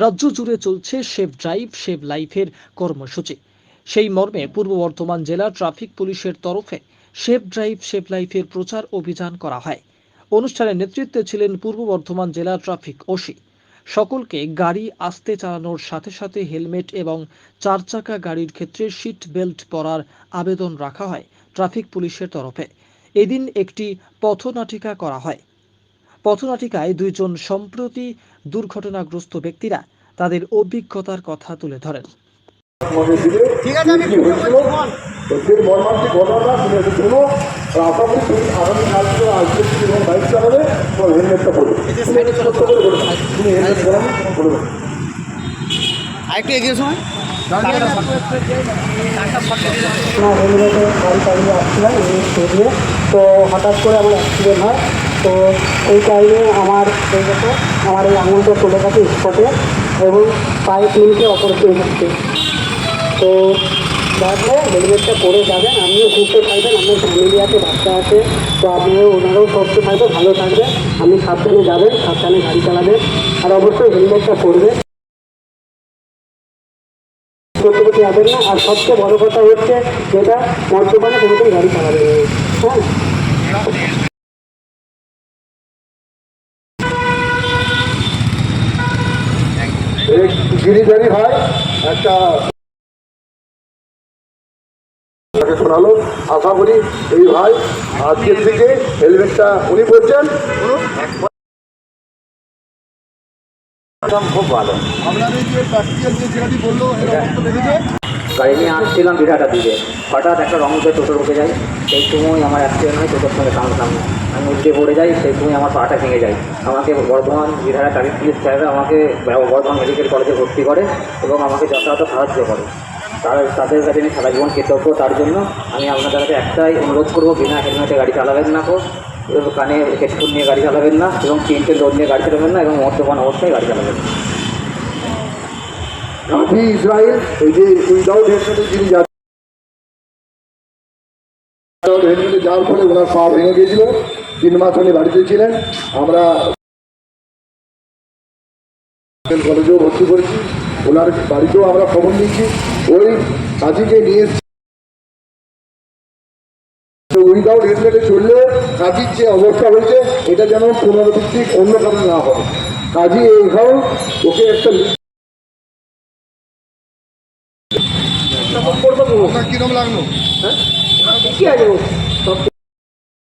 রাজ্য জুড়ে চলছে সেভ ড্রাইভ সেভ লাইফের কর্মসূচি। সেই মর্মে পূর্ব বর্ধমান জেলা ট্রাফিক পুলিশের তরফে সেভ ড্রাইভ সেভ লাইফের প্রচার অভিযান করা হয়। অনুষ্ঠানে নেতৃত্বে ছিলেন পূর্ব বর্ধমান জেলা ট্রাফিক ওসি। সকলকে গাড়ি আস্তে চালানোর সাথে সাথে হেলমেট এবং চার চাকা গাড়ির ক্ষেত্রে সিট বেল্ট পরার আবেদন রাখা হয় ট্রাফিক পুলিশের তরফে। এদিন একটি পথনাটিকা করা হয়। পথনাটিকায় দুইজন সম্প্রতি দুর্ঘটনাগ্রস্ত ব্যক্তিরা তাদের অভিজ্ঞতার কথা তুলে ধরেন। ঠিক আছে, আমি মর্মান্তিক ঘটনা শুনে শুনো। আশা করি তুমি আগামী কাল থেকে আসবে এবং বাইক চালাবে তোমার হেলমেটটা পড়বে। তুমি হেলমেট পরানো পড়বে। আরেকটু এগিয়ে সময় হেলমেটে গাড়ি চালিয়ে আসছিলাম দিয়ে, তো হঠাৎ করে আমার অ্যাক্সিডেন্ট হয়। তো এই টাইমে আমার এই আঙুলটা চলে গেছে স্পটে এবং পায়ে ক্লিনকে অপারেশন হচ্ছে। তো দেখো হেলমেটটা পরে যাবেন, আপনিও সুস্থ থাকবেন, আপনার ফ্যামিলি আছে, বাচ্চা আছে, তো আপনিও ওনারাও সুস্থ থাকবে, ভালো থাকবে। আপনি সাবধানে যাবেন, সাবধানে গাড়ি চালাবেন, আর অবশ্যই হেলমেটটা পরবেন, করতে যাবেন না। আর সবচেয়ে বড় কথা হচ্ছে যেটা মদ্যপানে কোনোদিন গাড়ি চালাবেন না। হ্যাঁ, গিরিধারী ভাই একটা শোনালো। আশা করি এই ভাই আজকের থেকে হেলমেটটা উনি বলছেন খুব ভালো। আপনাদের যে প্র্যাকটিক্যাল যে ছেলেটি বললো এরকম দেখেছে। গাড়ি নিয়ে আসছিলাম বিরাটা দিকে, হঠাৎ একটা রঙতে টোটো রুকে যায়। সেই সময় আমার অ্যাক্সিডেন্ট হয় টোটোর সঙ্গে সামনাসামনি। আমি উল্টে পড়ে যাই, সেই সময় আমার পাটা ভেঙে যায়। আমাকে বর্ধমান বিহারা ট্রাফিক পুলিশ স্যাররা আমাকে বর্ধমান মেডিকেল কলেজে ভর্তি করে এবং আমাকে যথাযথ সাহায্য করে। তাদের কাছে আমি সারা জীবন কৃতজ্ঞ। তার জন্য আমি আপনাদের কাছে একটাই অনুরোধ করবো, বিনা হেলমেটে গাড়ি চালাবেন না, কানে হেডফোন নিয়ে গাড়ি চালাবেন না এবং তিনটে লোড নিয়ে গাড়ি চালাবেন না এবং মদ্যপান অবস্থায় গাড়ি চালাবেন না। গান্ধী ইসরায়েল এই যে উইদাউট হেলমেটে যিনি হেলমেটে যাওয়ার ফলে ওনার পা ভেঙে গিয়েছিল। 3 মাস উনি বাড়িতে ছিলেন। আমরা কলেজেও ভর্তি করেছি, ওনার বাড়িতেও আমরা খবর নিয়েছি। ওই কাজীকে নিয়ে উইদাউট হেলমেটে চললেও কাজীর যে অবস্থা হয়েছে এটা যেন পুনরাবৃত্তিক অন্য কারণে না হয়। কাজী এখানেও ওকে একটা কিরম লাগলো? হ্যাঁ, কি আছে